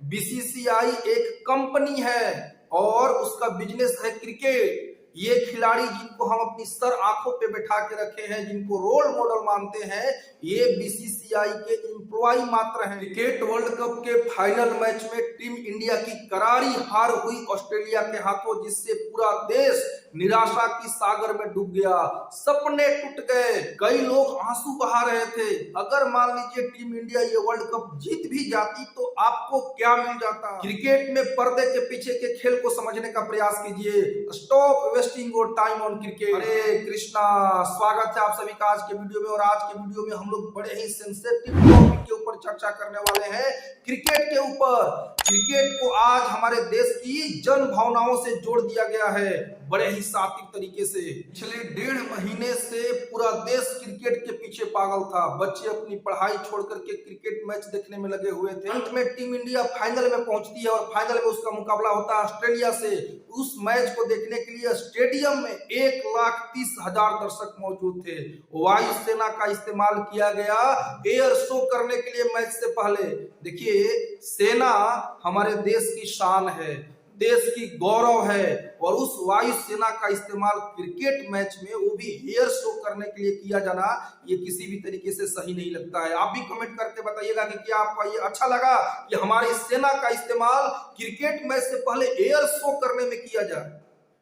BCCI एक company है और उसका बिजनेस है क्रिकेट। ये खिलाड़ी जिनको हम अपनी सर आंखों पे बैठा के रखे हैं, जिनको रोल मॉडल मानते हैं, ये बीसीसीआई के एम्प्लॉय मात्र हैं। क्रिकेट वर्ल्ड कप के फाइनल मैच में टीम इंडिया की करारी हार हुई ऑस्ट्रेलिया के हाथों, जिससे पूरा देश निराशा की सागर में डूब गया। सपने टूट गए, कई लोग आंसू बहा रहे थे। अगर मान लीजिए टीम इंडिया ये वर्ल्ड कप जीत भी जाती तो आपको क्या मिल जाता। क्रिकेट में पर्दे के पीछे के खेल को समझने का प्रयास कीजिए। Stop wasting your time on cricket. Hare Krishna, स्वागत है आप सभी का आज के वीडियो में। और आज के वीडियो में हम लोग बड़े ही सेंसिटिव टॉपिक के ऊपर चर्चा करने वाले हैं, क्रिकेट के ऊपर। क्रिकेट को आज हमारे देश की जन भावनाओं से जोड़ दिया गया है बड़े ही सात्विक तरीके से। पिछले 1.5 महीने से पूरा देश क्रिकेट के पीछे पागल था। बच्चे अपनी पढ़ाई छोड़ करके क्रिकेट मैच देखने में लगे हुए थे। अंत में टीम इंडिया फाइनल में पहुंचती है और फाइनल में उसका मुकाबला होता है ऑस्ट्रेलिया से। उस मैच को देखने के लिए स्टेडियम में 1,30,000 दर्शक मौजूद थे। वायुसेना का इस्तेमाल किया गया एयर शो करने के लिए मैच से पहले। देखिए, सेना हमारे देश की शान है, देश की गौरव है, और उस वायुसेना का इस्तेमाल क्रिकेट मैच में, वो भी एयर शो करने के लिए किया जाना, ये किसी भी तरीके से सही नहीं लगता है। आप भी कमेंट करके बताइएगा कि क्या आपको ये अच्छा लगा कि हमारी सेना का इस्तेमाल क्रिकेट मैच से पहले एयर शो करने में किया जाए।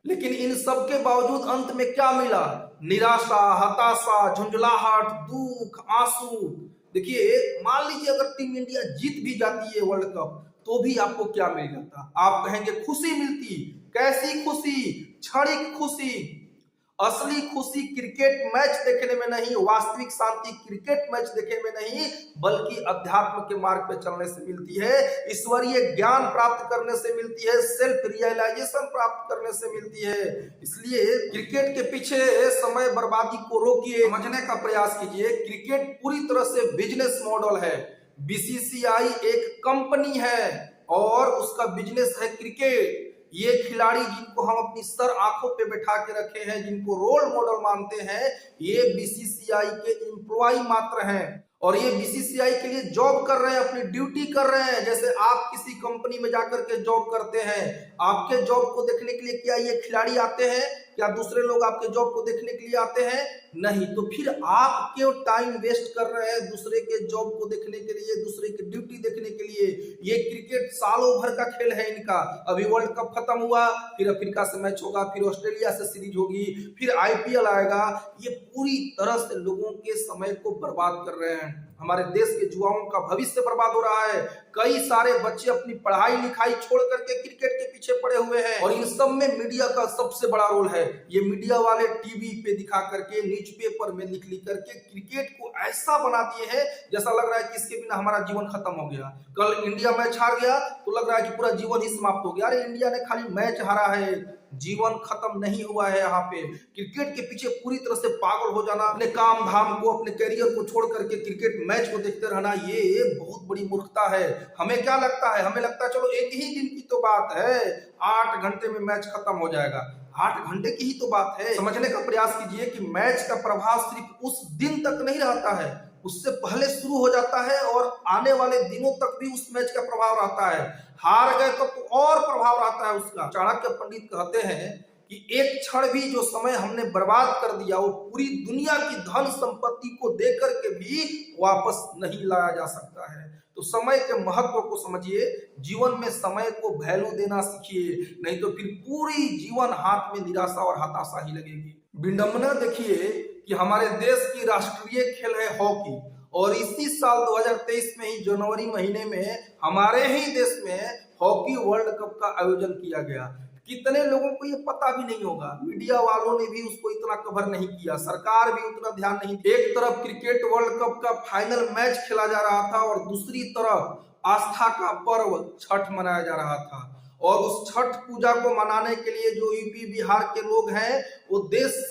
लेकिन इन सब के बावजूद अंत में क्या मिला? निराशा, हताशा, झुंझलाहट, दुख, आंसू। देखिए, मान लीजिए अगर टीम इंडिया जीत भी जाती है वर्ल्ड कप, तो भी आपको क्या मिल जाता? आप कहेंगे खुशी मिलती। कैसी खुशी? क्षणिक खुशी। असली खुशी क्रिकेट मैच देखने में नहीं, वास्तविक शांति क्रिकेट मैच देखने में नहीं, बल्कि अध्यात्म के मार्ग पे चलने से मिलती है, ईश्वरीय ज्ञान प्राप्त करने से मिलती है, सेल्फ रियलाइजेशन प्राप्त करने से मिलती है। इसलिए क्रिकेट के पीछे समय बर्बादी को रोकिए, समझने का प्रयास कीजिए। क्रिकेट पूरी तरह से बिजनेस मॉडल है। बीसीसीआई एक कंपनी है और उसका बिजनेस है क्रिकेट। ये खिलाड़ी जिनको हम अपनी सर आंखों पे बैठा के रखे हैं, जिनको रोल मॉडल मानते हैं, ये बीसीसीआई के एम्प्लॉय मात्र हैं। और ये बीसीसीआई के लिए जॉब कर रहे हैं, अपनी ड्यूटी कर रहे हैं। जैसे आप किसी कंपनी में जाकर के जॉब करते हैं, आपके जॉब को देखने के लिए क्या ये खिलाड़ी आते हैं? क्या दूसरे लोग आपके जॉब को देखने के लिए आते हैं? नहीं। तो फिर आप क्यों टाइम वेस्ट कर रहे हैं दूसरे के जॉब को देखने के लिए, दूसरे की ड्यूटी देखने के लिए? ये क्रिकेट सालों भर का खेल है इनका। अभी वर्ल्ड कप खत्म हुआ, फिर अफ्रीका से मैच होगा, फिर ऑस्ट्रेलिया से सीरीज होगी, फिर आईपीएल आएगा। ये पूरी तरह से लोगों के समय को बर्बाद कर रहे हैं। हमारे देश के युवाओं का भविष्य बर्बाद हो रहा है। कई सारे बच्चे अपनी पढ़ाई लिखाई छोड़ करके क्रिकेट के पीछे पड़े हुए हैं, और इन सब में मीडिया का सबसे बड़ा रोल है। ये मीडिया वाले टीवी पे दिखा करके, न्यूज़पेपर में लिख करके क्रिकेट को ऐसा बना दिए हैं जैसा लग रहा है कि इसके बिना हमारा जीवन खत्म हो गया। कल इंडिया मैच हार गया तो लग रहा है कि पूरा जीवन ही समाप्त हो गया। अरे इंडिया ने खाली मैच हारा है, जीवन खत्म नहीं हुआ है। यहाँ पे क्रिकेट के पीछे पूरी तरह से पागल हो जाना, अपने काम धाम को, अपने कैरियर को छोड़ करके क्रिकेट मैच को देखते रहना, ये बहुत बड़ी मूर्खता है। हमें क्या लगता है? हमें लगता है चलो एक ही दिन की तो बात है, 8 घंटे में मैच खत्म हो जाएगा। 8 घंटे की ही तो बात है। समझने का प्रयास कीजिए कि मैच का प्रभाव सिर्फ उस दिन तक नहीं रहता है, उससे पहले शुरू हो जाता है और आने वाले दिनों तक भी उस मैच का प्रभाव रहता है। हार गए तो और प्रभाव रहता है उसका। चाणक्य पंडित कहते हैं कि एक क्षण भी जो समय हमने बर्बाद कर दिया, वो पूरी दुनिया की धन संपत्ति को देकर के भी वापस नहीं लाया जा सकता है। तो समय के महत्व को समझिए, जीवन में समय को वैल्यू देना सीखिए, नहीं तो फिर पूरी जीवन हाथ में निराशा और हताशा ही लगेगी। विडंबना देखिए कि हमारे देश की राष्ट्रीय खेल है हॉकी, और इसी साल 2023 में ही जनवरी महीने में हमारे ही देश में हॉकी वर्ल्ड कप का आयोजन किया गया। कितने लोगों को ये पता भी नहीं होगा, मीडिया वालों ने भी उसको इतना कवर नहीं किया, सरकार भी उतना ध्यान नहीं। एक तरफ क्रिकेट वर्ल्ड कप का फाइनल मैच खेला जा रहा था और दूसरी तरफ आस्था का पर्व छठ मनाया जा रहा था। और उस छठ पूजा को मनाने के लिए जो यूपी बिहार के लोग हैं, वो देश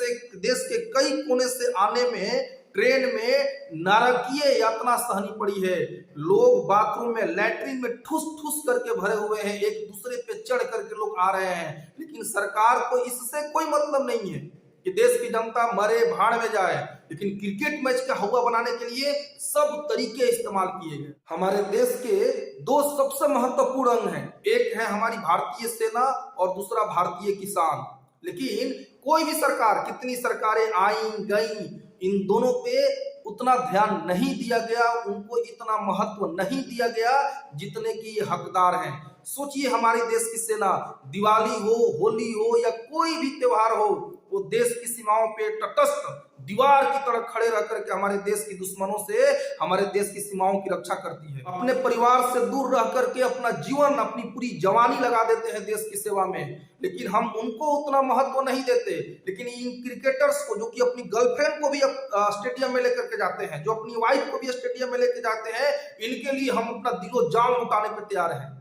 के कई कोने से आने में ट्रेन में नारकीय यातना सहनी पड़ी है। लोग बाथरूम में, लैट्रिन में ठूस ठूस करके भरे हुए हैं, एक दूसरे पे चढ़ करके लोग आ रहे हैं, लेकिन सरकार को इससे कोई मतलब नहीं है। कि देश की जनता मरे भाड़ में जाए, लेकिन क्रिकेट मैच का हवा बनाने के लिए सब तरीके इस्तेमाल किए गए। हमारे देश के दो सबसे महत्वपूर्ण अंग हैं, एक है हमारी भारतीय सेना और दूसरा भारतीय किसान। लेकिन कोई भी सरकार, कितनी सरकारें आई गई, इन दोनों पे उतना ध्यान नहीं दिया गया, उनको इतना महत्व नहीं दिया गया जितने की ये हकदार हैं। सोचिए हमारे देश की सेना, दिवाली हो, होली हो या कोई भी त्योहार हो, वो देश की सीमाओं पे तटस्थ दीवार की तरह खड़े रह करके हमारे देश की दुश्मनों से हमारे देश की सीमाओं की रक्षा करती है। अपने परिवार से दूर रह करके अपना जीवन, अपनी पूरी जवानी लगा देते हैं देश की सेवा में, लेकिन हम उनको उतना महत्व नहीं देते। लेकिन इन क्रिकेटर्स को, जो कि अपनी गर्लफ्रेंड को भी स्टेडियम में लेकर के जाते हैं, जो अपनी वाइफ को भी स्टेडियम में लेकर जाते हैं, इनके लिए हम अपना दिलो जान लुटाने पर तैयार हैं।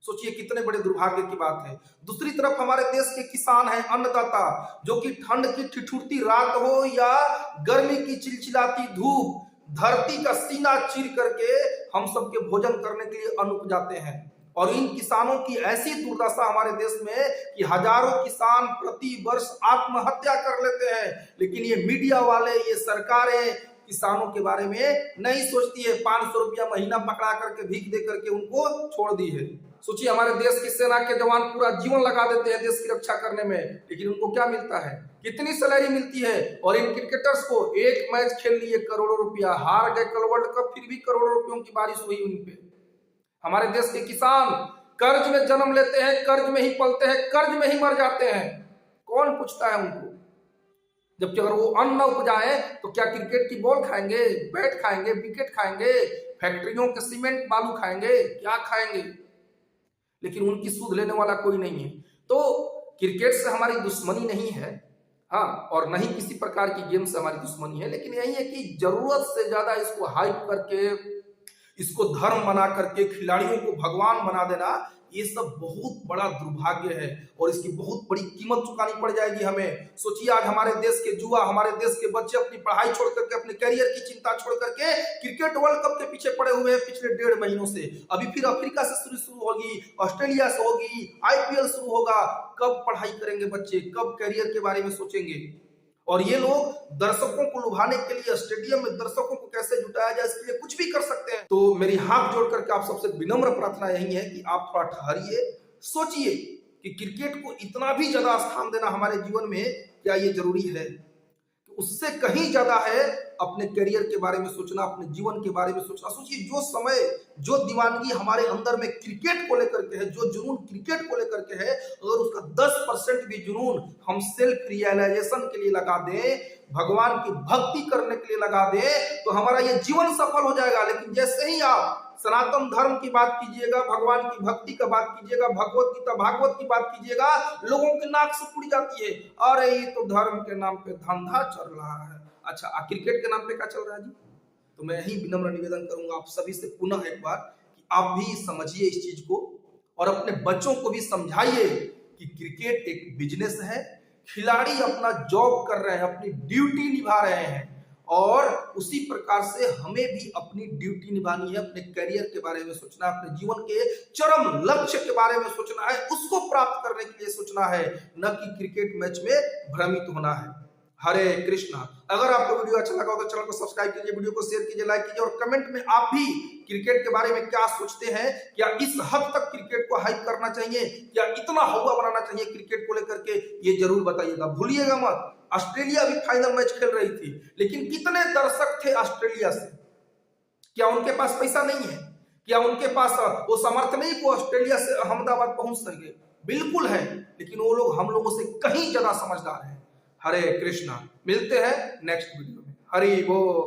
सोचिए कितने बड़े दुर्भाग्य की बात है। दूसरी तरफ हमारे देश के किसान हैं, अन्नदाता, जो कि ठंड की ठिठुरती रात हो या गर्मी की चिलचिलाती धूप, धरती का सीना चीर करके हम सबके भोजन करने के लिए अन्न उपजाते हैं। और इन किसानों की ऐसी दुर्दशा हमारे देश में कि हजारों किसान प्रति वर्ष आत्महत्या कर लेते हैं, लेकिन ये मीडिया वाले, ये सरकारें किसानों के बारे में नहीं सोचती है। 500 रुपया महीना पकड़ा करके भीख दे करके उनको छोड़ दी है। सोचिए हमारे देश की सेना के जवान पूरा जीवन लगा देते हैं देश की रक्षा करने में, लेकिन उनको क्या मिलता है, कितनी सैलरी मिलती है। और इन क्रिकेटर्स को एक मैच खेल लिए करोड़ों रुपया, हार गए कल वर्ल्ड कप, फिर भी करोड़ों रुपयों की बारिश हुई उन पे। हमारे देश के किसान कर्ज में जन्म लेते हैं, कर्ज में ही पलते हैं, कर्ज में ही मर जाते हैं। कौन पूछता है उनको? जबकि अगर वो अन्न न उपजाए तो क्या क्रिकेट की बॉल खाएंगे, बैट खाएंगे, विकेट खाएंगे, फैक्ट्रियों के सीमेंट बालू खाएंगे, क्या खाएंगे? लेकिन उनकी सूद लेने वाला कोई नहीं है। तो क्रिकेट से हमारी दुश्मनी नहीं है, हाँ, और नहीं किसी प्रकार की गेम से हमारी दुश्मनी है, लेकिन यही है कि जरूरत से ज्यादा इसको हाइप करके, इसको धर्म बना करके खिलाड़ियों को भगवान बना देना, ये सब बहुत बड़ा दुर्भाग्य है और इसकी बहुत बड़ी कीमत चुकानी पड़ जाएगी हमें। सोचिए आज हमारे देश के युवा, हमारे देश के बच्चे अपनी पढ़ाई छोड़ करके, अपने करियर की चिंता छोड़ करके क्रिकेट वर्ल्ड कप के पीछे पड़े हुए हैं पिछले 1.5 महीनों से। अभी फिर अफ्रीका से शुरू होगी, ऑस्ट्रेलिया से होगी, IPL शुरू होगा। कब पढ़ाई करेंगे बच्चे, कब करियर के बारे में सोचेंगे? और ये लोग दर्शकों को लुभाने के लिए स्टेडियम में दर्शकों को कैसे जुटाया जाए, इसके लिए कुछ भी कर सकते हैं। तो मेरी हाथ जोड़ करके आप सबसे विनम्र प्रार्थना यही है कि आप थोड़ा ठहरिए, सोचिए कि क्रिकेट को इतना भी ज्यादा स्थान देना हमारे जीवन में क्या ये जरूरी है? उससे कहीं ज्यादा है अपने करियर के बारे में सोचना, अपने जीवन के बारे में सोचना। सोचिए जो समय, जो दीवानगी हमारे अंदर में क्रिकेट को लेकर के है, जो जुनून क्रिकेट को लेकर के है, अगर उसका 10% भी जुनून हम सेल्फ रियलाइजेशन के लिए लगा दें, भगवान की भक्ति करने के लिए लगा दें, तो हमारा ये जीवन सफल हो जाएगा। लेकिन जैसे ही आप सनातन धर्म की बात कीजिएगा, भगवान की भक्ति का बात कीजिएगा, भगवत गीता भागवत की बात कीजिएगा, लोगों की नाक से उड़ जाती है, अरे ये तो धर्म के नाम पे धंधा चल रहा है। अच्छा, क्रिकेट के नाम पे क्या चल रहा है जी? तो मैं यही विनम्र निवेदन करूंगा आप सभी से पुनः एक बार कि आप भी समझिए इस चीज को और अपने बच्चों को भी समझाइए कि क्रिकेट एक बिजनेस है। खिलाड़ी अपना जॉब कर रहे हैं, अपनी ड्यूटी निभा रहे हैं, और उसी प्रकार से हमें भी अपनी ड्यूटी निभानी है। अपने करियर के बारे में सोचना है, अपने जीवन के चरम लक्ष्य के बारे में सोचना है, उसको प्राप्त करने के लिए सोचना है, न कि क्रिकेट मैच में भ्रमित होना है। हरे कृष्णा। अगर आपको वीडियो अच्छा लगा हो तो चैनल को सब्सक्राइब कीजिए, वीडियो को शेयर कीजिए, लाइक कीजिए, और कमेंट में आप भी क्रिकेट के बारे में क्या सोचते हैं? क्या इस हद तक क्रिकेट को हाइप करना चाहिए? क्या इतना हवा बनाना चाहिए क्रिकेट को लेकर के? ये जरूर बताइएगा। भूलिएगा मत, ऑस्ट्रेलिया भी फाइनल मैच खेल रही थी, लेकिन कितने दर्शक थे ऑस्ट्रेलिया से? क्या उनके पास पैसा नहीं है? क्या उनके पास वो सामर्थ्य नहीं कि ऑस्ट्रेलिया से अहमदाबाद पहुंच सके? बिल्कुल है, लेकिन वो लोग हम लोगों से कहीं ज्यादा समझदार हैं। हरे कृष्णा। मिलते हैं नेक्स्ट वीडियो में। हरि बोल।